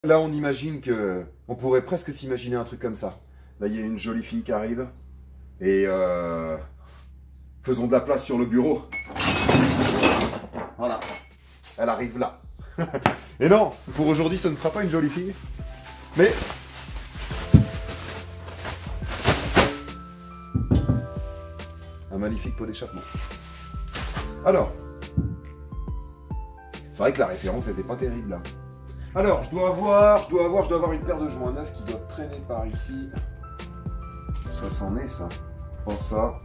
Là, on imagine que... On pourrait presque s'imaginer un truc comme ça. Là, il y a une jolie fille qui arrive. Et faisons de la place sur le bureau. Voilà. Elle arrive là. Et non, pour aujourd'hui, ce ne sera pas une jolie fille. Mais... un magnifique pot d'échappement. Alors... c'est vrai que la référence n'était pas terrible, là. Alors, je dois avoir une paire de joints neufs qui doivent traîner par ici. Ça s'en est, ça. Je pense ça.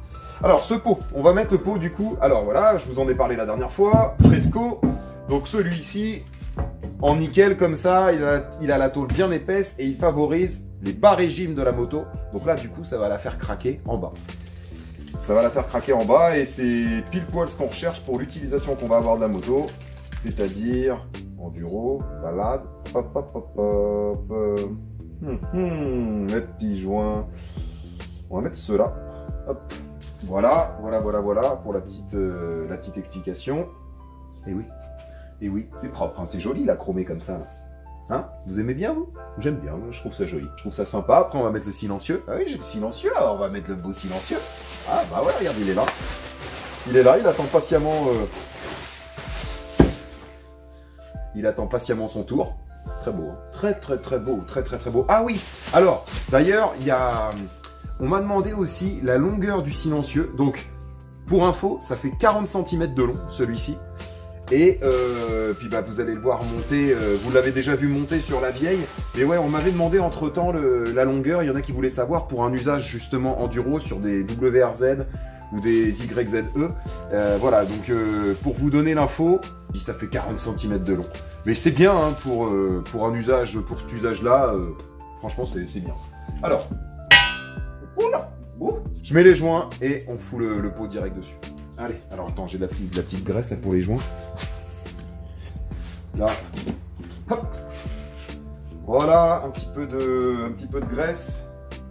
Alors, ce pot, on va mettre le pot du coup. Alors voilà, je vous en ai parlé la dernière fois. Fresco. Donc celui-ci, en nickel comme ça, il a la tôle bien épaisse et il favorise les bas régimes de la moto. Donc là, du coup, ça va la faire craquer en bas. Ça va la faire craquer en bas et c'est pile poil ce qu'on recherche pour l'utilisation qu'on va avoir de la moto. C'est-à-dire enduro, balade, hop, hop, hop, hop. Les petits joints. On va mettre ceux-là. Hop. Voilà pour la petite explication. Et oui, c'est propre, hein, c'est joli la chromée comme ça. Hein, vous aimez bien, vous? J'aime bien, je trouve ça joli, je trouve ça sympa. Après, on va mettre le silencieux. Ah oui, j'ai le silencieux, alors on va mettre le beau silencieux. Ah bah ouais, regarde, il est là. Il est là, il attend patiemment... il attend patiemment son tour. Très beau, hein. Très beau, très beau. Ah oui, alors, d'ailleurs, il y a... on m'a demandé aussi la longueur du silencieux. Donc, pour info, ça fait 40 cm de long, celui-ci. Et puis bah, vous allez le voir monter, vous l'avez déjà vu monter sur la vieille. Mais ouais, on m'avait demandé entre-temps la longueur. Il y en a qui voulaient savoir pour un usage justement enduro sur des WRZ ou des YZE. Voilà, donc pour vous donner l'info, ça fait 40 cm de long. Mais c'est bien hein, pour un usage, pour cet usage-là, franchement c'est bien. Alors, oula, je mets les joints et on fout le pot direct dessus. Allez, alors attends, j'ai de la petite graisse là pour les joints. Là, hop. Voilà, un petit peu de graisse,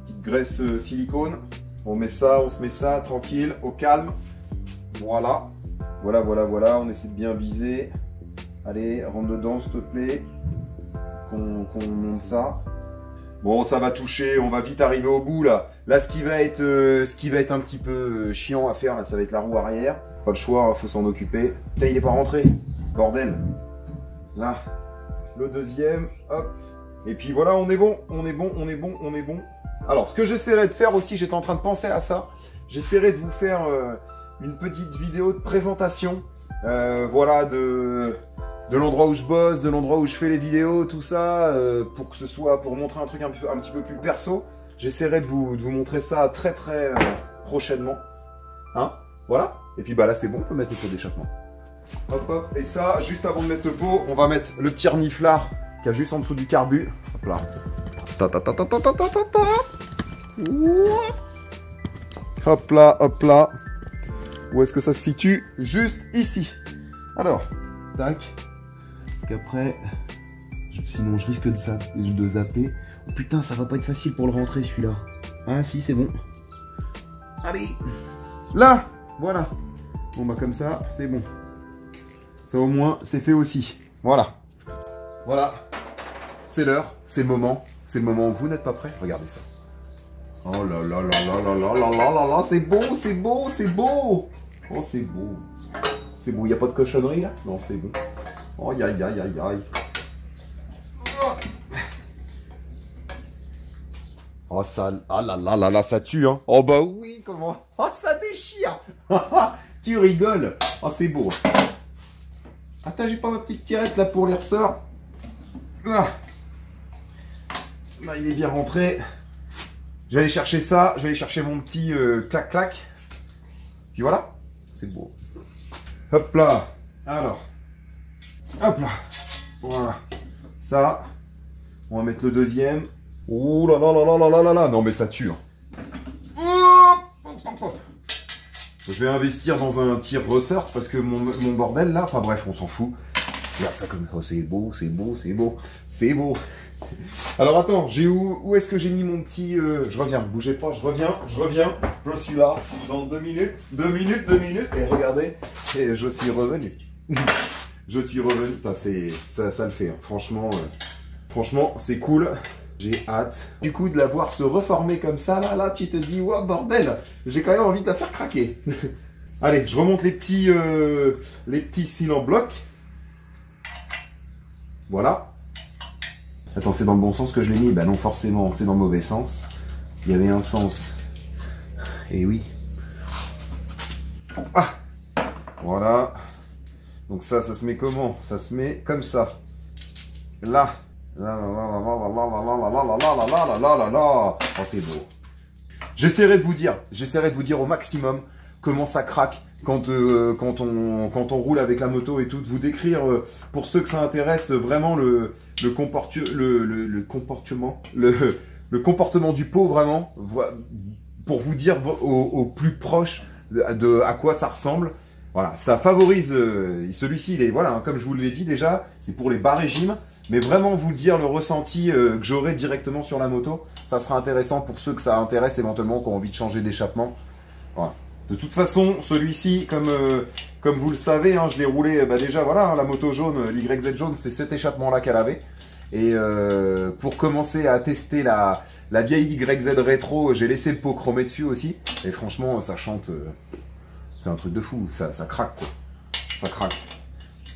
petite graisse silicone. On se met ça tranquille, au calme. Voilà, on essaie de bien viser. Allez, rentre dedans s'il te plaît. Qu'on monte ça. Bon, ça va toucher, on va vite arriver au bout là. Là, ce qui va être un petit peu chiant à faire, là, ça va être la roue arrière. Pas le choix, hein, faut s'en occuper. Putain, il est pas rentré, bordel. Là, le deuxième, hop. Et puis voilà, on est bon. Alors, ce que j'essaierai de faire aussi, j'étais en train de penser à ça. J'essaierai de vous faire une petite vidéo de présentation. Voilà, de l'endroit où je bosse, de l'endroit où je fais les vidéos, tout ça, pour que ce soit, pour montrer un truc un petit peu plus perso. J'essaierai de vous montrer ça très prochainement. Hein, voilà. Et puis bah là c'est bon, on peut mettre le pot d'échappement. Hop hop. Et ça, juste avant de mettre le pot, on va mettre le petit reniflard qui a juste en dessous du carbu. Hop là. Hop là. Où est-ce que ça se situe? Juste ici. Alors, tac. Parce qu'après, sinon je risque de zapper. Oh putain, ça va pas être facile pour le rentrer celui-là. Ah si, c'est bon. Allez. Là, voilà. Bon bah comme ça, c'est bon. Ça au moins, c'est fait aussi. Voilà. Voilà. C'est l'heure, c'est le moment. C'est le moment où vous n'êtes pas prêts. Regardez ça. Oh là là là là là là là là là là. C'est beau. Oh, c'est beau. C'est beau. C'est beau. Il n'y a pas de cochonnerie là? Non, c'est bon. Oh, aïe. Oh, ça... ah là là, ça tue, hein. Oh bah oui, comment... oh, ça déchire. Tu rigoles. Oh, c'est beau. Attends, j'ai pas ma petite tirette là pour les ressorts. Là, il est bien rentré. Je vais aller chercher ça. Je vais aller chercher mon petit clac-clac. Puis voilà. C'est beau. Hop là. Alors. Hop là. Voilà. Ça. On va mettre le deuxième. Oh là là là là là là là. Non mais ça tue. Je vais investir dans un tir ressort parce que mon bordel là. Enfin bref, on s'en fout. Regarde ça comme... oh, c'est beau. Alors attends, j'ai où est-ce que j'ai mis mon petit... je reviens, bougez pas, je reviens. Je suis là dans 2 minutes. 2 minutes. Et regardez, et je suis revenu. Putain, ça le fait, hein. Franchement. Franchement, c'est cool. J'ai hâte. Du coup, de la voir se reformer comme ça, là, tu te dis, ouais, bordel, j'ai quand même envie de la faire craquer. Allez, je remonte les petits cils en bloc. Voilà. Attends, c'est dans le bon sens que je l'ai mis? Ben non, forcément, c'est dans le mauvais sens. Il y avait un sens. Et oui. Ah! Voilà. Donc ça se met comment? Ça se met comme ça. Là. Là, là, là, là, là, là, là, là, là, là, là, là. Oh, c'est beau. J'essaierai de vous dire au maximum comment ça craque quand on roule avec la moto et tout, de vous décrire, pour ceux que ça intéresse, vraiment le comportement du pot, vraiment, pour vous dire au plus proche de à quoi ça ressemble. Voilà, ça favorise, celui-ci, il est, voilà, hein, comme je vous l'ai dit déjà, c'est pour les bas régimes, mais vraiment vous dire le ressenti que j'aurai directement sur la moto, ça sera intéressant pour ceux que ça intéresse éventuellement, qui ont envie de changer d'échappement. Voilà. De toute façon, celui-ci, comme vous le savez, hein, je l'ai roulé, déjà, voilà, hein, la moto jaune, l'YZ jaune, c'est cet échappement-là qu'elle avait. Et pour commencer à tester la vieille YZ rétro, j'ai laissé le pot chromé dessus aussi. Et franchement, ça chante... c'est un truc de fou, ça craque quoi. Ça craque.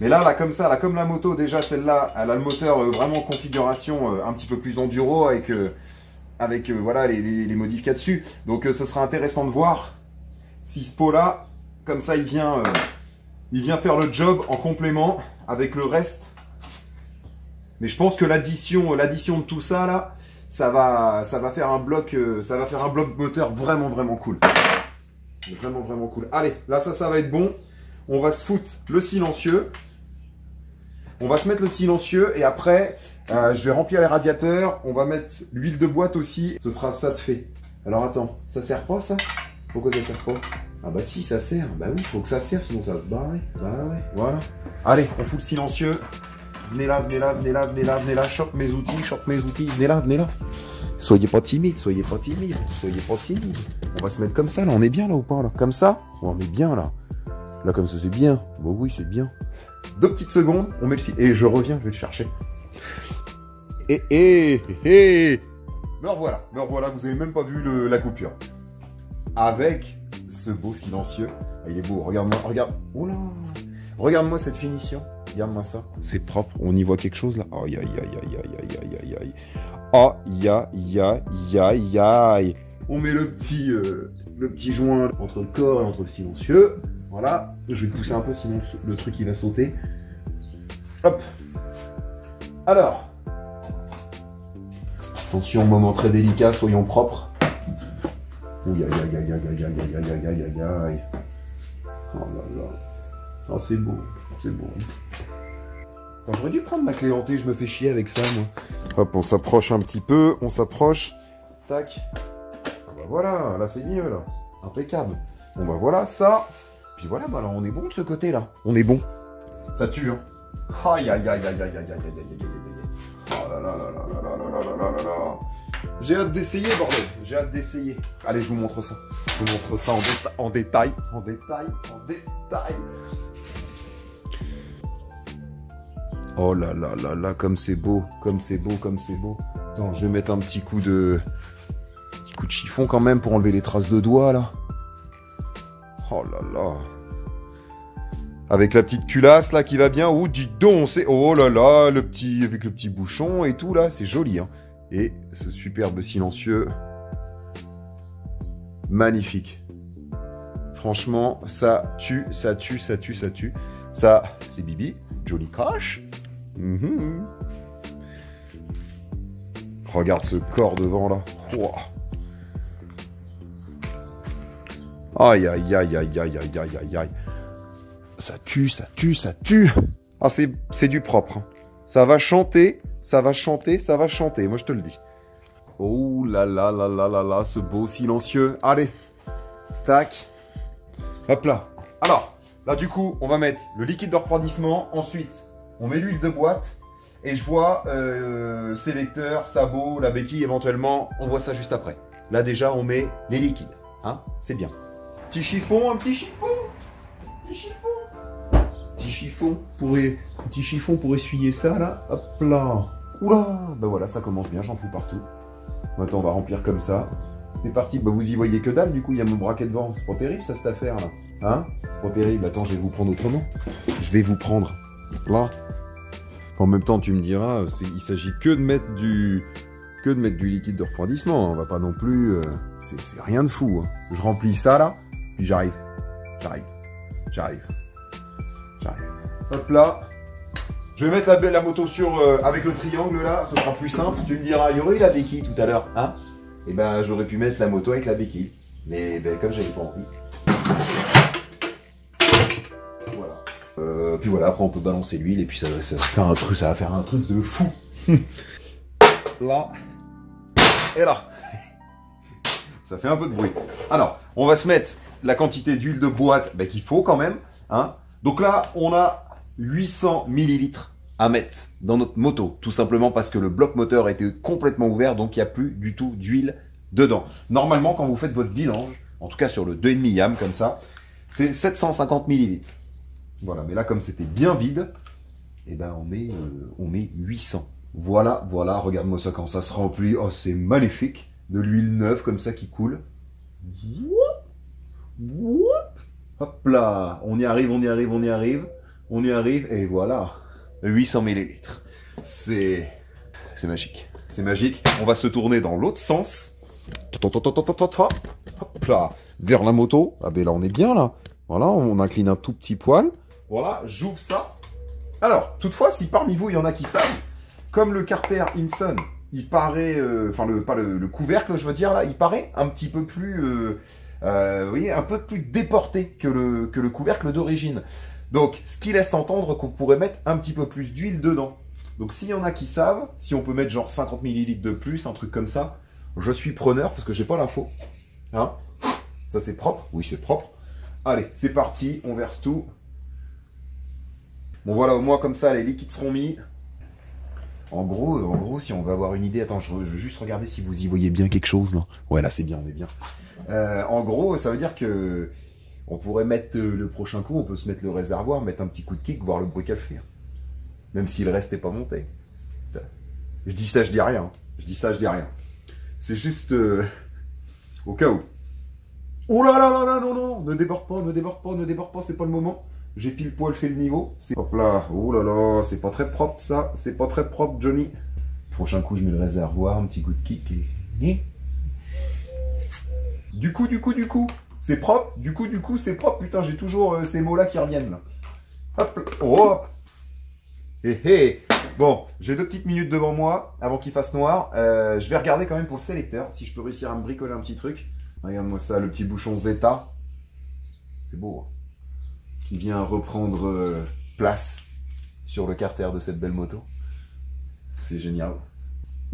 Mais là, comme ça, là, comme la moto, déjà celle-là, elle a le moteur vraiment configuration un petit peu plus enduro avec voilà, les modifs qu'il y a dessus. Donc ce sera intéressant de voir si ce pot-là, comme ça, il vient faire le job en complément avec le reste. Mais je pense que l'addition de tout ça, là, ça va faire un bloc moteur vraiment, vraiment cool. Vraiment, vraiment cool. Allez, là, ça va être bon. On va se foutre le silencieux. On va se mettre le silencieux et après, je vais remplir les radiateurs. On va mettre l'huile de boîte aussi. Ce sera ça de fait. Alors, attends, ça sert pas, ça? Pourquoi ça sert pas? Ah bah si, ça sert. Bah oui, il faut que ça sert, sinon ça se barre. Bah ouais, voilà. Allez, on fout le silencieux. Venez là, venez là, venez là, venez là, venez là. Chope mes outils, venez là, venez là. Soyez pas timide, soyez pas timide, soyez pas timide. On va se mettre comme ça, là. On est bien, là, ou pas, là? Comme ça? Ouais, on est bien, là. Là, comme ça, c'est bien. Bah oui, c'est bien. 2 petites secondes, on met le silencieux. Et je reviens, je vais le chercher. Me revoilà, vous avez même pas vu la coupure. Avec ce beau silencieux. Ah, il est beau, regarde-moi, regarde. Oh là! Regarde-moi cette finition. Regarde-moi ça. C'est propre. On y voit quelque chose là. Aïe, aïe, aïe, aïe, aïe, aïe, aïe, aïe. Aïe, aïe, aïe, aïe, aïe. On met le petit joint entre le corps et entre le silencieux. Voilà. Je vais le pousser un peu, sinon le truc il va sauter. Hop. Alors. Attention, moment très délicat, soyons propres. Aïe, aïe, aïe, aïe, aïe, aïe, aïe, aïe, aïe, aïe, aïe, aïe. Oh là là. Oh, c'est beau, c'est beau. Attends, j'aurais dû prendre ma clé hantée, je me fais chier avec ça, moi. Hop, on s'approche un petit peu, on s'approche. Tac. Ah bah voilà, là c'est mieux, là. Impeccable. Bon bah voilà, ça. Puis voilà, bah là on est bon de ce côté-là. On est bon. Ça tue, hein. Aïe, aïe, aïe, aïe, aïe, aïe, aïe, aïe, aïe, aïe, aïe, aïe. Oh là là là là là là là là là là. J'ai hâte d'essayer, bordel. J'ai hâte d'essayer. Allez, je vous montre ça. Je vous montre ça en détail. En détail. Oh là là là là, comme c'est beau. Comme c'est beau, comme c'est beau. Attends, je vais mettre un petit coup de chiffon quand même pour enlever les traces de doigts, là. Oh là là. Avec la petite culasse, là, qui va bien. Oh, dis donc, c'est... Oh là là, avec le petit bouchon et tout, là. C'est joli, hein. Et ce superbe silencieux. Magnifique. Franchement, ça tue, ça tue, ça tue, ça tue. Ça, c'est Bibi. Jolly Crash. Regarde ce corps devant, là. Wow. Aïe, aïe, aïe, aïe, aïe, aïe, aïe, aïe, aïe. Ça tue, ça tue, ça tue. Ah, c'est du propre. Ça va chanter, ça va chanter, ça va chanter. Moi, je te le dis. Oh là là là là là là, ce beau silencieux. Allez. Tac. Hop là. Alors, là, du coup, on va mettre le liquide de refroidissement. Ensuite, on met l'huile de boîte. Et je vois sélecteur, sabot, la béquille éventuellement. On voit ça juste après. Là, déjà, on met les liquides. Hein, c'est bien. Petit chiffon, un petit chiffon. Petit chiffon. Petit chiffon pour essuyer ça, là. Hop là. Oula, bah voilà, ça commence bien, j'en fous partout. Maintenant, on va remplir comme ça. C'est parti, bah vous y voyez que dalle, du coup, il y a mon braquet devant. C'est pas terrible, ça, cette affaire-là. Hein? C'est pas terrible. Attends, je vais vous prendre autrement. Je vais vous prendre là. En même temps, tu me diras, il s'agit que de mettre du liquide de refroidissement. On va pas non plus... c'est rien de fou. Hein. Je remplis ça, là, puis j'arrive. Hop là. Je vais mettre la moto sur avec le triangle, là. Ce sera plus simple. Tu me diras, il y aurait eu la béquille tout à l'heure, hein? Et ben, j'aurais pu mettre la moto avec la béquille. Mais ben, comme j'avais pas envie. Voilà. Puis voilà, après on peut balancer l'huile et puis ça va faire un truc de fou. Là. Et là. Ça fait un peu de bruit. Alors, on va se mettre la quantité d'huile de boîte qu'il faut quand même. Hein. Donc là, on a 800 ml à mettre dans notre moto, tout simplement parce que le bloc moteur était complètement ouvert, donc il n'y a plus du tout d'huile dedans. Normalement, quand vous faites votre vidange, en tout cas sur le 2,5 YAM comme ça, c'est 750 ml. Voilà, mais là, comme c'était bien vide, eh ben, on met 800. Voilà, regarde-moi ça quand ça se remplit. Oh, c'est magnifique. De l'huile neuve comme ça qui coule. Hop là, on y arrive, et voilà. 800 ml. C'est magique. C'est magique. On va se tourner dans l'autre sens. Hop là. Vers la moto. Ah ben là, on est bien là. Voilà, on incline un tout petit poil. Voilà, j'ouvre ça. Alors, toutefois, si parmi vous, il y en a qui savent, comme le Carter Hinson, il paraît... Enfin, pas le couvercle, je veux dire, là, il paraît un petit peu plus... vous voyez, un peu plus déporté que le couvercle d'origine. Donc, ce qui laisse entendre qu'on pourrait mettre un petit peu plus d'huile dedans. Donc, s'il y en a qui savent, si on peut mettre genre 50 ml de plus, un truc comme ça, je suis preneur parce que j'ai pas l'info. Hein? Ça, c'est propre? Oui, c'est propre. Allez, c'est parti, on verse tout. Bon, voilà, au moins, comme ça, les liquides seront mis. En gros, si on veut avoir une idée... Attends, je veux juste regarder si vous y voyez bien quelque chose, là. Ouais, là, c'est bien, on est bien. En gros, ça veut dire que... On pourrait mettre le prochain coup, on peut se mettre le réservoir, mettre un petit coup de kick, voir le bruit qu'elle fait. Même si le reste n'est pas monté. Je dis ça, je dis rien. C'est juste au cas où. Oh là là là là, non, ne déborde pas, c'est pas le moment. J'ai pile poil fait le niveau. Hop là, oh là là, c'est pas très propre ça. C'est pas très propre, Johnny. Prochain coup, je mets le réservoir, un petit coup de kick et... Du coup, c'est propre. Du coup, c'est propre. Putain, j'ai toujours ces mots-là qui reviennent, là. Hop, hop. Hé. Bon, j'ai 2 petites minutes devant moi, avant qu'il fasse noir. Je vais regarder quand même pour le sélecteur, si je peux réussir à me bricoler un petit truc. Regarde-moi ça, le petit bouchon Zeta. C'est beau, hein. Qui vient reprendre place sur le carter de cette belle moto. C'est génial.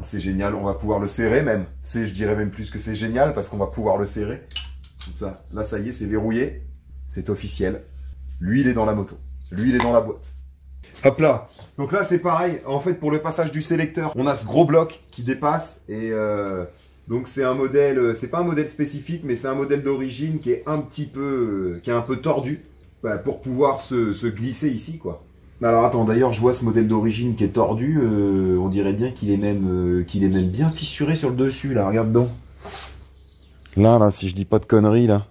C'est génial, on va pouvoir le serrer même. Je dirais même plus que c'est génial parce qu'on va pouvoir le serrer. Comme ça, là ça y est, c'est verrouillé. C'est officiel. L'huile est dans la moto. L'huile est dans la boîte. Hop là. Donc là c'est pareil. En fait pour le passage du sélecteur, on a ce gros bloc qui dépasse. Et donc c'est un modèle, c'est pas un modèle spécifique, mais c'est un modèle d'origine qui est un petit peu, qui est un peu tordu. Pour pouvoir se glisser ici quoi. Alors attends, d'ailleurs je vois ce modèle d'origine qui est tordu, on dirait bien qu'il est même bien fissuré sur le dessus là, regarde donc. Là, si je dis pas de conneries là.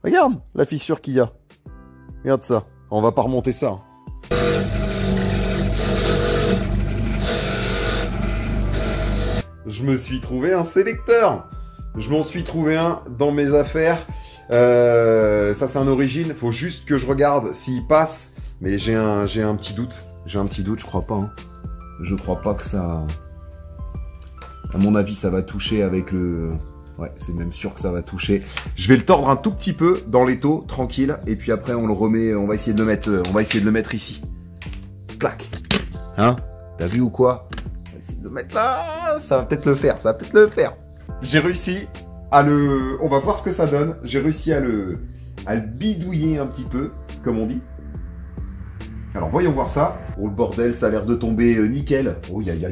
Regarde la fissure qu'il y a. Regarde ça, on va pas remonter ça. Je me suis trouvé un sélecteur. Je m'en suis trouvé un dans mes affaires. Ça c'est un origine, faut juste que je regarde s'il passe, mais j'ai un petit doute, je crois pas, hein. Je crois pas que ça, à mon avis ça va toucher avec le, ouais c'est même sûr que ça va toucher. Je vais le tordre un tout petit peu dans l'étau, tranquille, et puis après on le remet, on va essayer de le mettre ici, clac, hein, t'as vu ou quoi? On va essayer de le mettre là, ça va peut-être le faire, j'ai réussi. On va voir ce que ça donne. J'ai réussi à le bidouiller un petit peu, comme on dit. Alors, voyons voir ça. Oh, le bordel, ça a l'air de tomber nickel. Oh, aïe.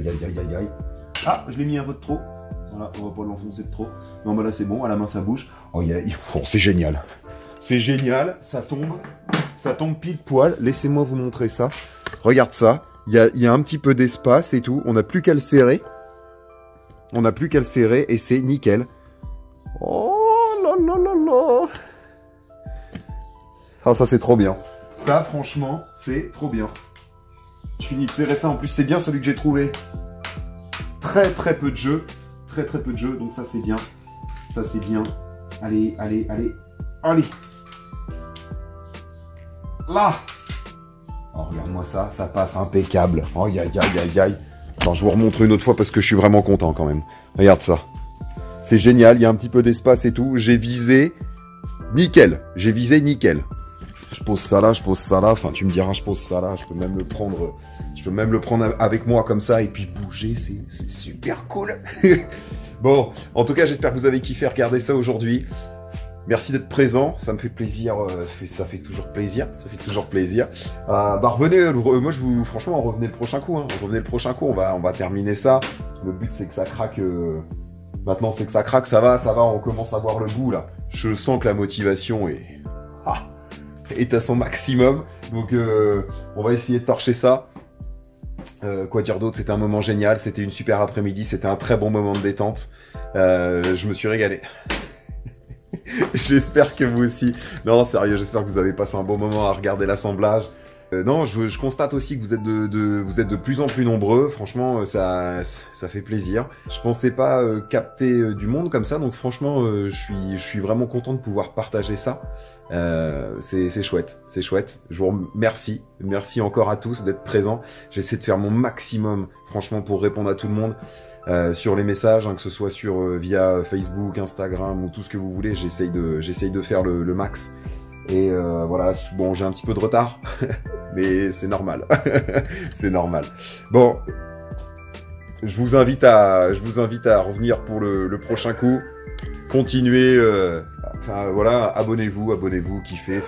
Ah, je l'ai mis un peu de trop. Voilà, on va pas l'enfoncer de trop. Non, mais là, c'est bon. À la main, ça bouge. Oh, c'est génial. C'est génial. Ça tombe pile poil. Laissez-moi vous montrer ça. Regarde ça. Il y a un petit peu d'espace et tout. On n'a plus qu'à le serrer. On n'a plus qu'à le serrer et c'est nickel. Oh là là là là. Ah, ça c'est trop bien. Ça, franchement, c'est trop bien. Je finis de serrer ça. En plus, c'est bien celui que j'ai trouvé. Très très peu de jeux. Très très peu de jeux. Donc ça, c'est bien. Ça, c'est bien. Allez, allez, allez. Allez. Là. Oh, regarde-moi ça. Ça passe impeccable. Oh, aïe, aïe, aïe, aïe, aïe. Attends, je vous remontre une autre fois parce que je suis vraiment content quand même. Regarde ça. C'est génial. Il y a un petit peu d'espace et tout. J'ai visé nickel. J'ai visé nickel. Je pose ça là, je pose ça là. Enfin, tu me diras, je pose ça là. Je peux même le prendre. Je peux même le prendre avec moi comme ça et puis bouger. C'est super cool. Bon, en tout cas, j'espère que vous avez kiffé regarder ça aujourd'hui. Merci d'être présent, ça me fait plaisir, ça fait toujours plaisir, ça fait toujours plaisir. Bah revenez, moi je vous, franchement, revenez le prochain coup, hein. Revenez le prochain coup, on va terminer ça. Le but c'est que ça craque. Maintenant c'est que ça craque, ça va, on commence à voir le goût là. Je sens que la motivation est à son maximum, donc on va essayer de torcher ça. Quoi dire d'autre, c'était un moment génial, c'était une super après-midi, c'était un très bon moment de détente. Je me suis régalé. J'espère que vous aussi. Non, sérieux, j'espère que vous avez passé un bon moment à regarder l'assemblage. Non, je constate aussi que vous êtes de plus en plus nombreux. Franchement, ça fait plaisir. Je pensais pas capter du monde comme ça, donc franchement, je suis vraiment content de pouvoir partager ça. C'est chouette, c'est chouette. Je vous remercie. Merci encore à tous d'être présents. J'essaie de faire mon maximum, franchement, pour répondre à tout le monde. Sur les messages, hein, que ce soit via Facebook, Instagram ou tout ce que vous voulez, j'essaye de faire le max. Et voilà, bon, j'ai un petit peu de retard, mais c'est normal, c'est normal. Bon, je vous invite à revenir pour le prochain coup. Continuez, enfin voilà, abonnez-vous, kiffez,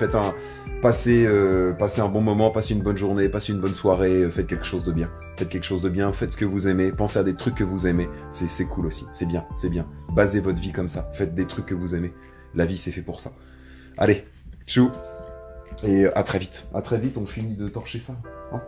passez un bon moment, passez une bonne journée, passez une bonne soirée, faites quelque chose de bien. Faites quelque chose de bien, faites ce que vous aimez, pensez à des trucs que vous aimez, c'est cool aussi, c'est bien, c'est bien. Basez votre vie comme ça, faites des trucs que vous aimez. La vie c'est fait pour ça. Allez, tchou, et à très vite, on finit de torcher ça. Hein.